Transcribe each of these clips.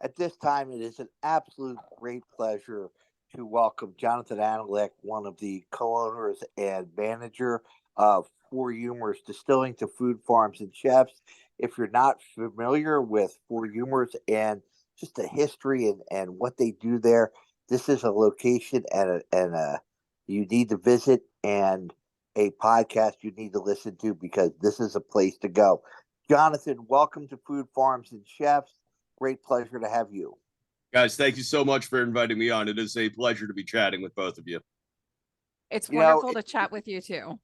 At this time, it is an absolute great pleasure to welcome Jonathan Anolik, one of the co-owners and manager of Four Humours Distilling to Food Farms and Chefs. If you're not familiar with Four Humours and just the history and what they do there, this is a location and you need to visit and a podcast you need to listen to because this is a place to go. Jonathan, welcome to Food Farms and Chefs. Great pleasure to have you. Guys, thank you so much for inviting me on. It is a pleasure to be chatting with both of you. It's You know, wonderful to chat with you too.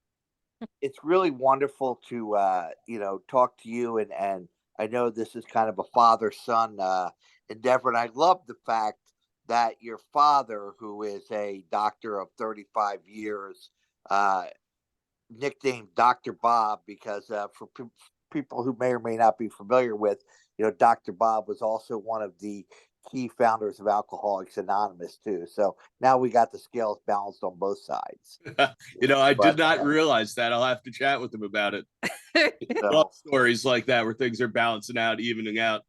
it's really wonderful to talk to you and I know this is kind of a father son endeavor, and I love the fact that your father, who is a doctor of 35 years, uh, nicknamed Dr. Bob because people who may or may not be familiar with, Dr. Bob was also one of the key founders of Alcoholics Anonymous too. So now we got the scales balanced on both sides. I did But not realize that. I'll have to chat with him about it. I love so, stories like that where things are balancing out, evening out.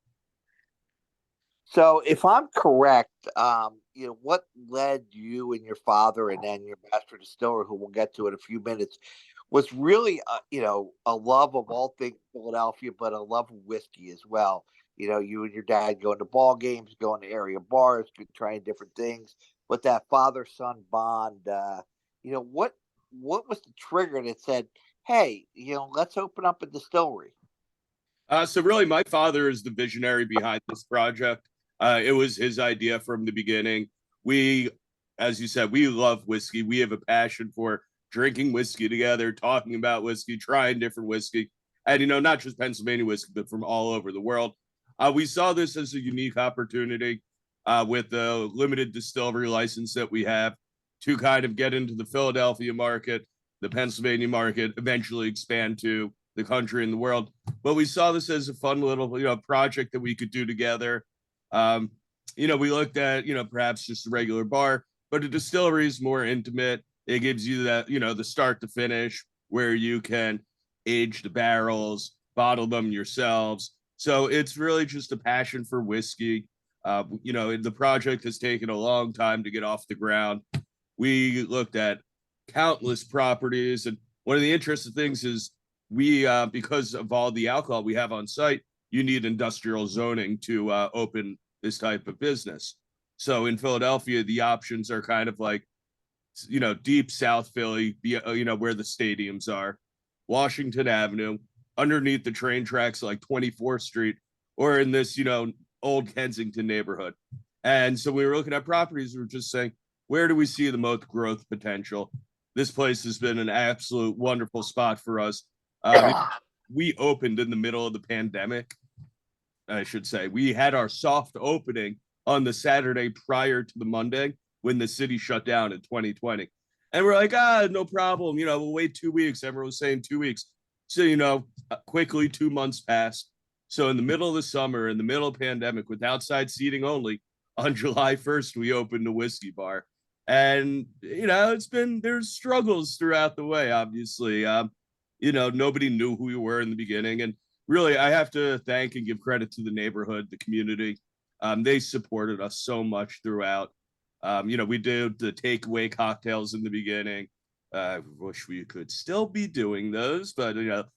so if I'm correct, what led you and your father and then your master distiller, who we'll get to in a few minutes, was really, a love of all things Philadelphia, but a love of whiskey as well. You and your dad going to ball games, going to area bars, trying different things. But that father son bond, what was the trigger that said, "Hey, let's open up a distillery"? So really, my father is the visionary behind this project. It was his idea from the beginning. We, as you said, we love whiskey. We have a passion for drinking whiskey together, talking about whiskey, trying different whiskey, and not just Pennsylvania whiskey, but from all over the world. We saw this as a unique opportunity with the limited distillery license that we have to kind of get into the Philadelphia market, the Pennsylvania market, eventually expand to the country and the world. But we saw this as a fun little, project that we could do together. We looked at, perhaps just a regular bar, but a distillery is more intimate. It gives you that, the start to finish where you can age the barrels, bottle them yourselves. So it's really just a passion for whiskey. The project has taken a long time to get off the ground. We looked at countless properties, and one of the interesting things is we, because of all the alcohol we have on site, you need industrial zoning to open this type of business. So in Philadelphia, the options are kind of like, deep South Philly, where the stadiums are, Washington Avenue, underneath the train tracks like 24th Street, or in this, old Kensington neighborhood. And so we were looking at properties, we were just saying, where do we see the most growth potential? This place has been an absolute wonderful spot for us. We opened in the middle of the pandemic, I should say. We had our soft opening on the Saturday prior to the Monday when the city shut down in 2020. And we're like, no problem. We'll wait 2 weeks. Everyone was saying 2 weeks. So, quickly 2 months passed. So in the middle of the summer, in the middle of pandemic, with outside seating only, on July 1st, we opened a whiskey bar. And, there's struggles throughout the way, obviously. Nobody knew who we were in the beginning. And really, I have to thank and give credit to the neighborhood, the community. They supported us so much throughout. We did the takeaway cocktails in the beginning. I wish we could still be doing those, but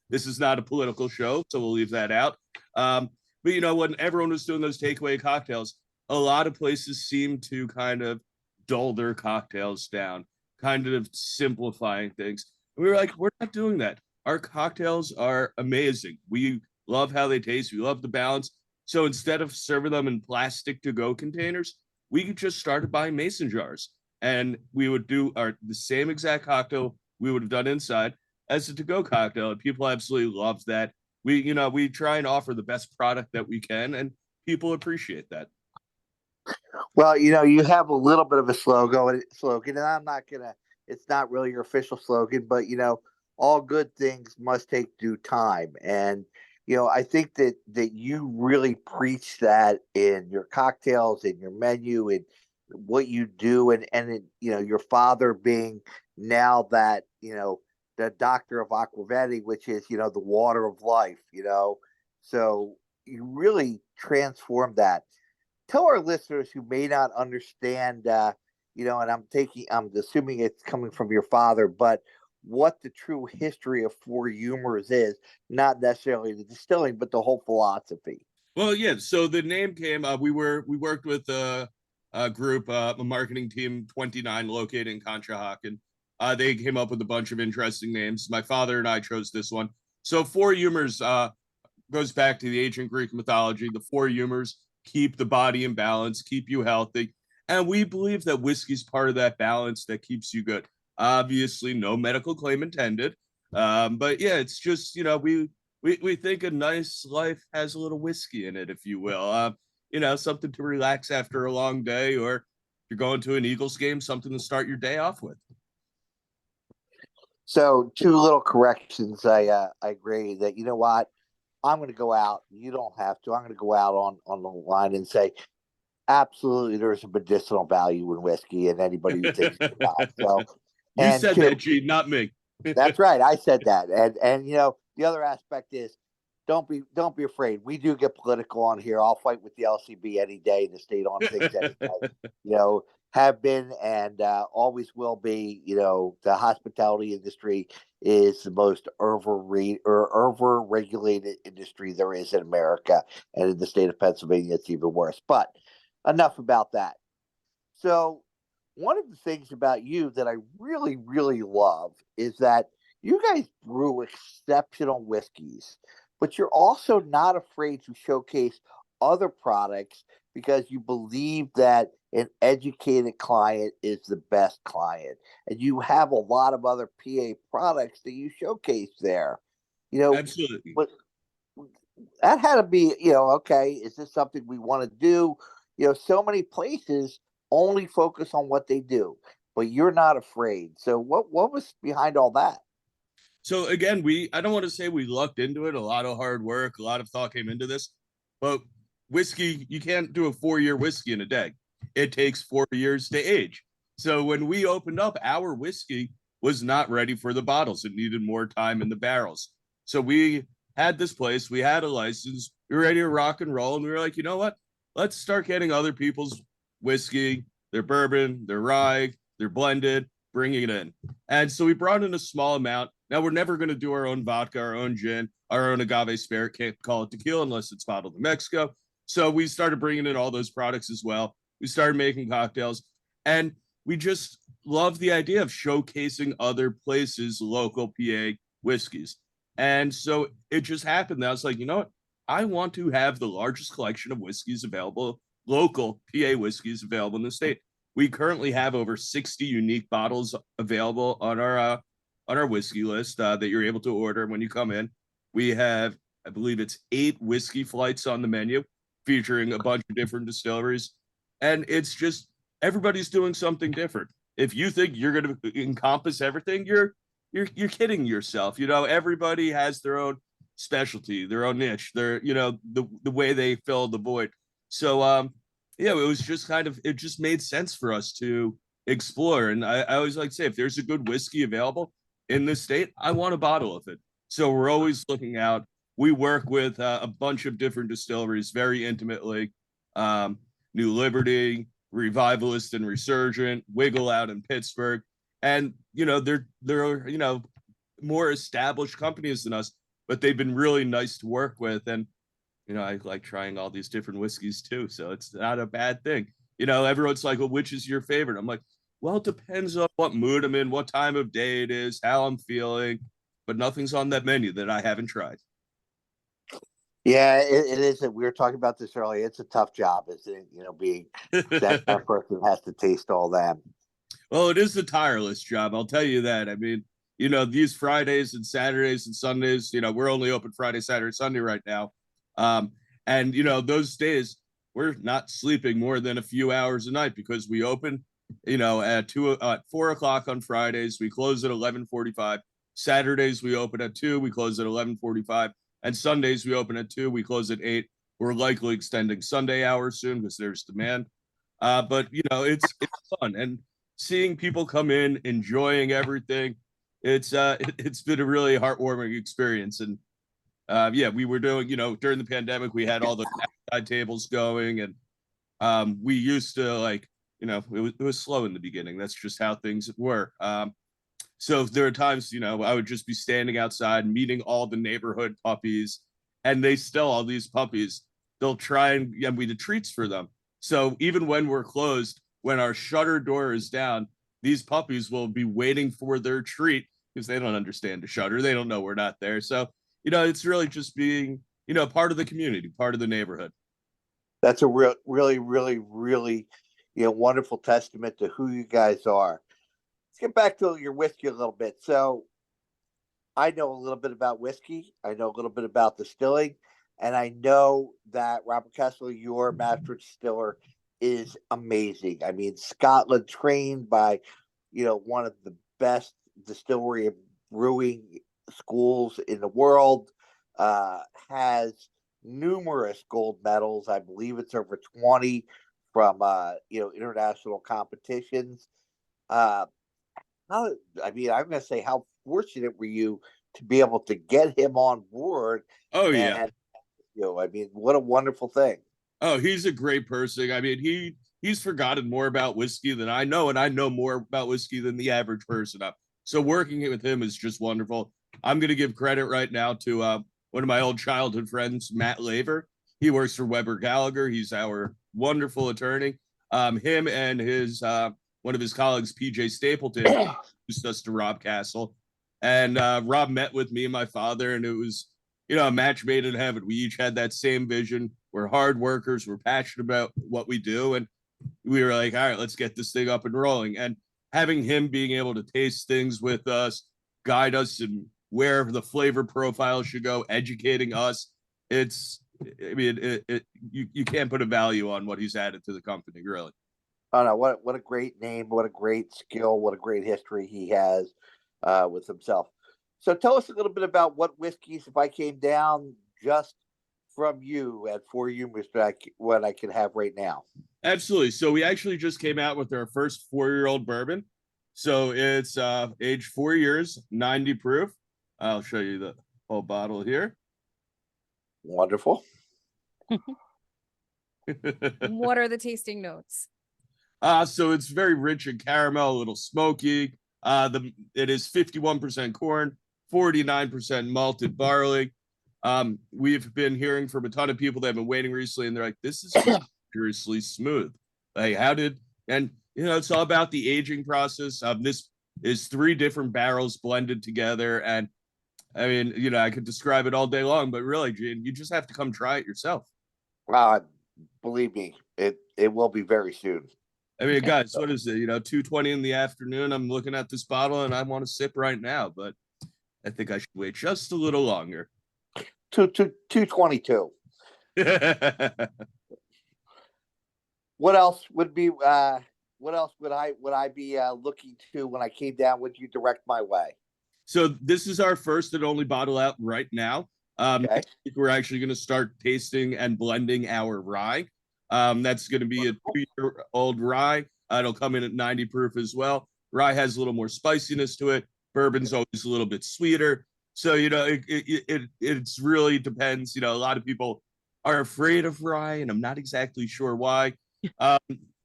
this is not a political show, so we'll leave that out. But when everyone was doing those takeaway cocktails, a lot of places seem to kind of dull their cocktails down, kind of simplifying things. And we were like, we're not doing that. Our cocktails are amazing. We love how they taste. We love the balance. So instead of serving them in plastic to-go containers, we just started buying mason jars, and we would do the same exact cocktail we would have done inside as a to-go cocktail. And people absolutely love that. We try and offer the best product that we can, and people appreciate that. Well, you have a little bit of a slogan, and I'm not gonna. It's not really your official slogan, but all good things must take due time, and I think that you really preach that in your cocktails, in your menu, and what you do, and your father being now that the doctor of aquaveti, which is the water of life, so you really transform that. tell our listeners who may not understand, and I'm assuming it's coming from your father, but what the true history of Four Humors is, not necessarily the distilling, but the whole philosophy. Well, yeah. So the name came. We worked with a group, a marketing team, 29, located in Conshohocken. They came up with a bunch of interesting names. My father and I chose this one. So Four Humors goes back to the ancient Greek mythology. The four humors keep the body in balance, keep you healthy, and we believe that whiskey's part of that balance that keeps you good. Obviously, no medical claim intended, but yeah, it's just we think a nice life has a little whiskey in it, if you will. Something to relax after a long day, or if you're going to an Eagles game, something to start your day off with. So, two little corrections. I agree that, you know what, I'm going to go out. You don't have to. I'm going to go out on the line and say, absolutely, there's a medicinal value in whiskey, and anybody who thinks it's not. So, You and said two, that, Gene, not me. that's right. I said that, and the other aspect is don't be afraid. We do get political on here. I'll fight with the LCB any day. The state on things any day. Have been and always will be. The hospitality industry is the most over regulated industry there is in America, and in the state of Pennsylvania, it's even worse. But enough about that. So, one of the things about you that I really, really love is that you guys brew exceptional whiskeys, but you're also not afraid to showcase other products because you believe that an educated client is the best client. And you have a lot of other PA products that you showcase there. Absolutely. But that had to be, okay, is this something we want to do? So many places only focus on what they do, but you're not afraid. So what was behind all that? So again, I don't want to say we lucked into it. A lot of hard work, a lot of thought came into this. But whiskey, you can't do a 4-year whiskey in a day. It takes 4 years to age. So when we opened up, our whiskey was not ready for the bottles. It needed more time in the barrels. So we had this place, we had a license, we were ready to rock and roll. And we were like, you know what? Let's start getting other people's whiskey, their bourbon, their rye, their blended, bringing it in. And so we brought in a small amount. Now, we're never going to do our own vodka, our own gin, our own agave spirit. Can't call it tequila unless it's bottled in Mexico. So we started bringing in all those products as well. We started making cocktails, and we just love the idea of showcasing other places' local PA whiskeys. And so it just happened that I was like, you know what? I want to have the largest collection of whiskeys available, local PA whiskeys available in the state. We currently have over 60 unique bottles available on our whiskey list that you're able to order when you come in. We have, I believe it's 8 whiskey flights on the menu featuring a bunch of different distilleries. And it's just everybody's doing something different. If you think you're going to encompass everything, you're kidding yourself. Everybody has their own specialty, their own niche, the way they fill the void. So it was just it just made sense for us to explore. And I always like to say, if there's a good whiskey available in this state, I want a bottle of it. So we're always looking out. We work with a bunch of different distilleries very intimately. New Liberty, Revivalist and Resurgent, Wiggle out in Pittsburgh. And, they're more established companies than us, but they've been really nice to work with. And, I like trying all these different whiskeys too. So it's not a bad thing. Everyone's like, well, which is your favorite? I'm like, well, it depends on what mood I'm in, what time of day it is, how I'm feeling, but nothing's on that menu that I haven't tried. Yeah, it is. We were talking about this earlier. It's a tough job, isn't it? Being that person has to taste all that. Well, it is a tireless job. I'll tell you that. I mean, these Fridays and Saturdays and Sundays, we're only open Friday, Saturday, Sunday right now. And those days we're not sleeping more than a few hours a night because we open, at 4 o'clock on Fridays. We close at 11:45. Saturdays we open at 2. We close at 11:45. And Sundays we open at 2. We close at 8. We're likely extending Sunday hours soon because there's demand. But it's fun, and seeing people come in enjoying everything, it's been a really heartwarming experience. And we were doing, during the pandemic, we had all the outside tables going, and We used to like, it was slow in the beginning. That's just how things were. So there are times, I would just be standing outside meeting all the neighborhood puppies, and they still, all these puppies, they'll try and we do treats for them. So even when we're closed, when our shutter door is down, these puppies will be waiting for their treat because they don't understand the shutter. They don't know we're not there. So, it's really just being, part of the community, part of the neighborhood. That's a really, really, really, wonderful testament to who you guys are. Let's get back to your whiskey a little bit. So I know a little bit about whiskey. I know a little bit about distilling, and I know that Robert Kessler, your master distiller, is amazing. I mean, Scotland trained by, one of the best distillery and brewing schools in the world, has numerous gold medals. I believe it's over 20 from, international competitions. Uh, how, I mean, I'm going to say, how fortunate were you to be able to get him on board? Oh yeah. And, I mean, what a wonderful thing. Oh, he's a great person. I mean, he's forgotten more about whiskey than I know, and I know more about whiskey than the average person. So working with him is just wonderful. I'm going to give credit right now to one of my old childhood friends, Matt Laver. He works for Weber Gallagher. He's our wonderful attorney. Him and his one of his colleagues, PJ Stapleton, introduced us to Rob Castle, and Rob met with me and my father, and it was a match made in heaven. We each had that same vision. We're hard workers. We're passionate about what we do, and we were like, all right, let's get this thing up and rolling. And having him being able to taste things with us, guide us in where the flavor profile should go, educating us. I mean, you can't put a value on what he's added to the company, really. Oh no, what a great name, what a great skill, what a great history he has with himself. So tell us a little bit about what whiskeys, if I came down just from you at Four Humours, what I can have right now. Absolutely. So we actually just came out with our first 4-year-old bourbon. So it's aged 4 years, 90 proof. I'll show you the whole bottle here. Wonderful. What are the tasting notes? So it's very rich in caramel, a little smoky. It is 51% corn, 49% malted barley. We've been hearing from a ton of people that have been waiting recently, and they're like, "This is seriously smooth." Like, it's all about the aging process. This is 3 different barrels blended together, and I mean, I could describe it all day long, but really, Gene, you just have to come try it yourself. Believe me, it will be very soon. I mean, guys, what is it? 2:20 in the afternoon. I'm looking at this bottle and I want to sip right now, but I think I should wait just a little longer. 222. What else would be? What else would I be looking to when I came down? Would you direct my way? So this is our first and only bottle out right now. Okay. We're actually going to start tasting and blending our rye. That's going to be a 2-year-old rye. It'll come in at 90 proof as well. Rye has a little more spiciness to it. Bourbon's always a little bit sweeter. So, it's really depends. A lot of people are afraid of rye, and I'm not exactly sure why.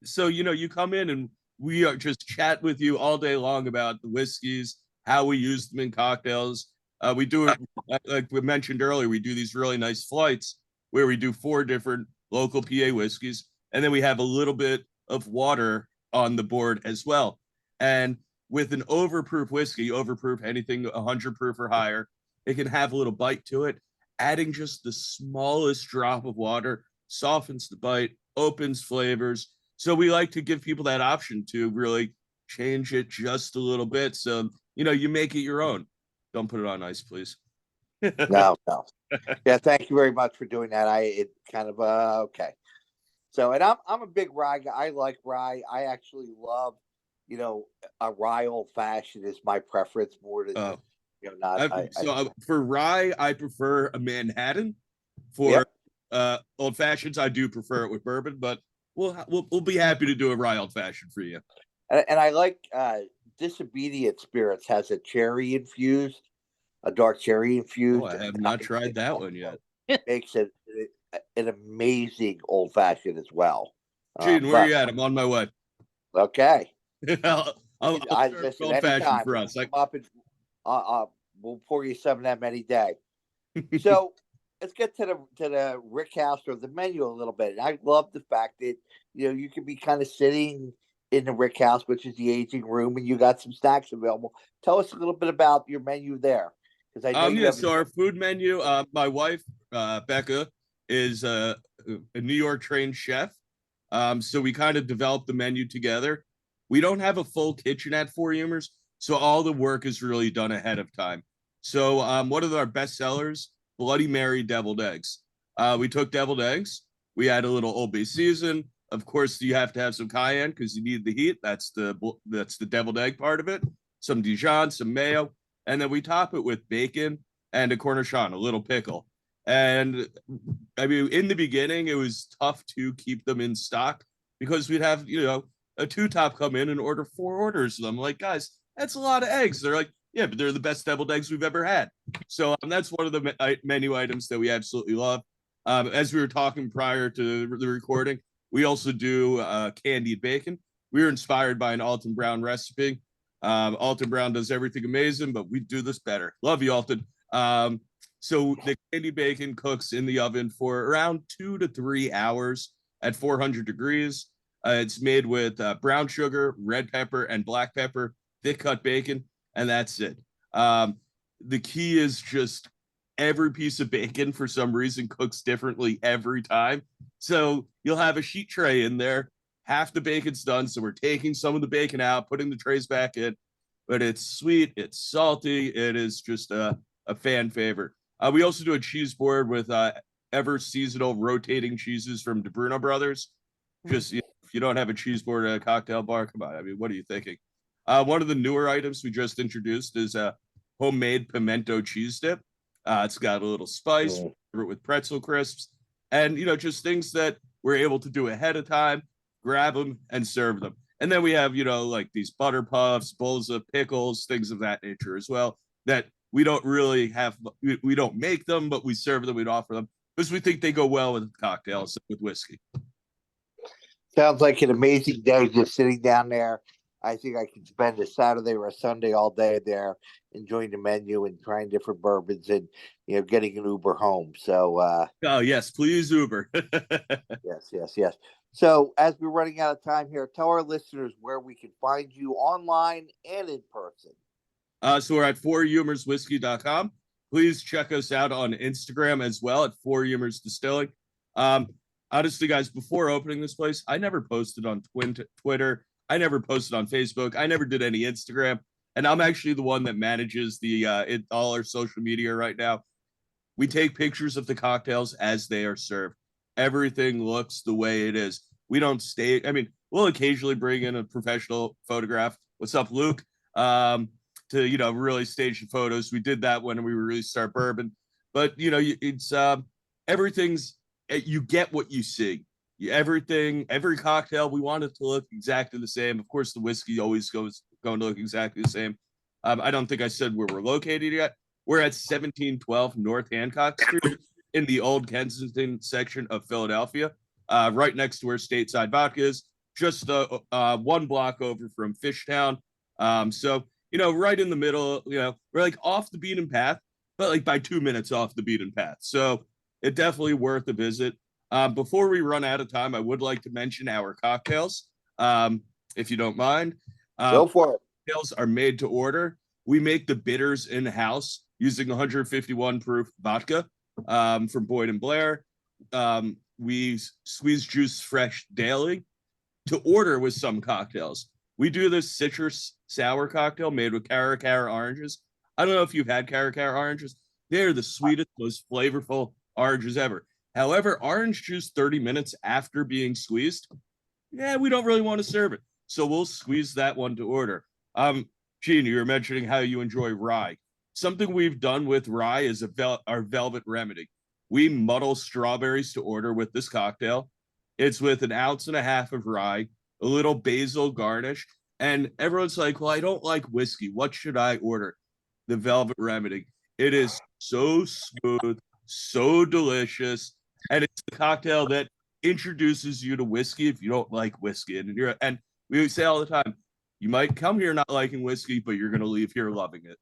So, you come in and we are just chat with you all day long about the whiskeys, how we use them in cocktails. We do it, like we mentioned earlier, we do these really nice flights where we do 4 different local PA whiskeys, and then we have a little bit of water on the board as well. And with an overproof whiskey, overproof anything 100 proof or higher, it can have a little bite to it. Adding just the smallest drop of water softens the bite, opens flavors. So we like to give people that option to really change it just a little bit. So, you make it your own. Don't put it on ice, please. No. Yeah, thank you very much for doing that. It kind of okay. So, and I'm a big rye guy. I like rye. I actually love, a rye old fashioned is my preference more than for rye, I prefer a Manhattan. For old fashions, I do prefer it with bourbon, but we'll be happy to do a rye old fashioned for you. And I like Disobedient Spirits has a dark cherry infused. Oh, I have not tried that one yet. Makes it an amazing old fashioned as well. Gene, where But you at? I'm on my way. okay. I'll I serve listen old fashioned anytime. for You us. come up and we'll pour you some of them any day. So let's get to the Rick House or the menu a little bit. And I love the fact that you can be kind of sitting in the Rick House, which is the aging room, and you got some snacks available. Tell us a little bit about your menu there, because I know you Yeah, have. so our food menu, my wife, Becca, is a New York trained chef. So we kind of developed the menu together. We don't have a full kitchen at Four Humors, so all the work is really done ahead of time. So one of our best sellers, Bloody Mary deviled eggs. We took deviled eggs, we add a little Old Bay season. Of course, you have to have some cayenne because you need the heat. That's the deviled egg part of it. Some Dijon, some mayo, and then we top it with bacon and a cornichon, a little pickle. And I mean, in the beginning, it was tough to keep them in stock because we'd have, a two top come in and order 4 orders of them. Like, guys, that's a lot of eggs. They're like, yeah, but they're the best deviled eggs we've ever had. So that's one of the menu items that we absolutely love. As we were talking prior to the recording, we also do candied bacon. We were inspired by an Alton Brown recipe. Alton Brown does everything amazing, but we do this better. Love you, Alton. So the candy bacon cooks in the oven for around 2 to 3 hours at 400 degrees. It's made with brown sugar, red pepper, and black pepper, thick cut bacon, and that's it. The key is just every piece of bacon for some reason cooks differently every time. So you'll have a sheet tray in there. Half the bacon's done. So we're taking some of the bacon out, putting the trays back in, but it's sweet, it's salty, it is just a fan favorite. We also do a cheese board with ever seasonal rotating cheeses from DeBruno Brothers. Just if you don't have a cheese board at a cocktail bar, come on. I mean, what are you thinking? One of the newer items we just introduced is a homemade pimento cheese dip. It's got a little spice with pretzel crisps, and just things that we're able to do ahead of time, grab them and serve them. And then we have like these butter puffs, bowls of pickles, things of that nature as well. That we don't really have. We don't make them, but we serve them. We'd offer them because we think they go well with cocktails with whiskey. Sounds like an amazing day just sitting down there. I think I could spend a Saturday or a Sunday all day there enjoying the menu and trying different bourbons and getting an Uber home. So oh yes, please Uber. yes. So as we're running out of time here, tell our listeners where we can find you online and in person. So we're at fourhumorswhiskey.com. Please check us out on Instagram as well at Four Humours Distilling. Honestly, guys, before opening this place, I never posted on Twitter. I never posted on Facebook. I never did any Instagram. And I'm actually the one that manages all our social media right now. We take pictures of the cocktails as they are served. Everything looks the way it is. We don't stay. I mean, we'll occasionally bring in a professional photograph. What's up, Luke? To really stage the photos. We did that when we released our bourbon. But it's everything's you get what you see. Every cocktail, we want it to look exactly the same. Of course, the whiskey always going to look exactly the same. I don't think I said where we're located yet. We're at 1712 North Hancock Street in the old Kensington section of Philadelphia, right next to where Stateside Vodka is, just 1 block over from Fishtown. So, right in the middle, we're like off the beaten path, but like by 2 minutes off the beaten path. So it definitely worth a visit. Before we run out of time, I would like to mention our cocktails, if you don't mind. Go for it. Cocktails are made to order. We make the bitters in-house using 151 proof vodka from Boyd and Blair. We squeeze juice fresh daily. To order with some cocktails, we do this citrus sour cocktail made with Caracara oranges. I don't know if you've had Caracara oranges. They're the sweetest, most flavorful oranges ever. However, orange juice 30 minutes after being squeezed, we don't really want to serve it. So we'll squeeze that one to order. Gene, you were mentioning how you enjoy rye. Something we've done with rye is our velvet remedy. We muddle strawberries to order with this cocktail. It's with 1.5 ounces of rye, a little basil garnish, and everyone's like, well, I don't like whiskey. What should I order? The velvet remedy. It is so smooth, so delicious, and it's a cocktail that introduces you to whiskey if you don't like whiskey. And we say all the time, you might come here not liking whiskey, but you're going to leave here loving it.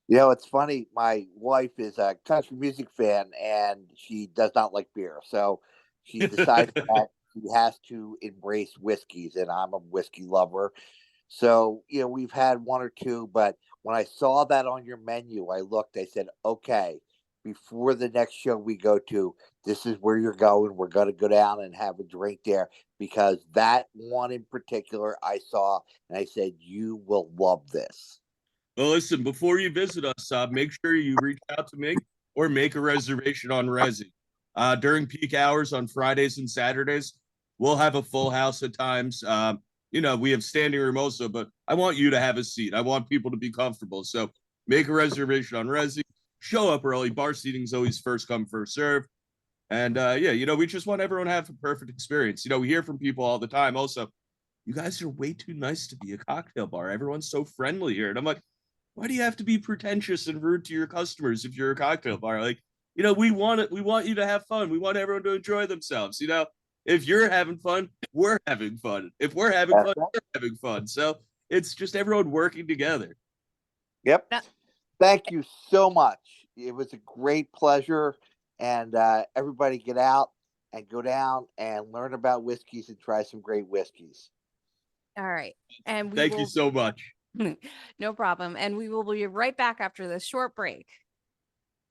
You know, it's funny. My wife is a country music fan, and she does not like beer. So she decided that she has to embrace whiskeys, and I'm a whiskey lover. So, you know, we've had one or two, but when I saw that on your menu, I looked, I said, okay, before the next show we go to, this is where you're going. We're going to go down and have a drink there, because that one in particular I saw, and I said, you will love this. Well, listen, before you visit us, make sure you reach out to me or make a reservation on Resi. During peak hours on Fridays and Saturdays, we'll have a full house at times. You know, we have standing room also, but I want you to have a seat. I want people to be comfortable. So make a reservation on Resi. Show up early. Bar seating is always first come, first serve. And yeah, you know, we just want everyone to have a perfect experience. You know, we hear from people all the time also, you guys are way too nice to be a cocktail bar. Everyone's so friendly here. And I'm like, why do you have to be pretentious and rude to your customers if you're a cocktail bar? Like, you know, we want it. We want you to have fun. We want everyone to enjoy themselves. You know, if you're having fun, we're having fun. If we're having fun, we're having fun. So it's just everyone working together. Yep. Thank you so much. It was a great pleasure. And everybody get out and go down and learn about whiskeys and try some great whiskeys. All right. And Thank you so much. No problem. And we will be right back after this short break.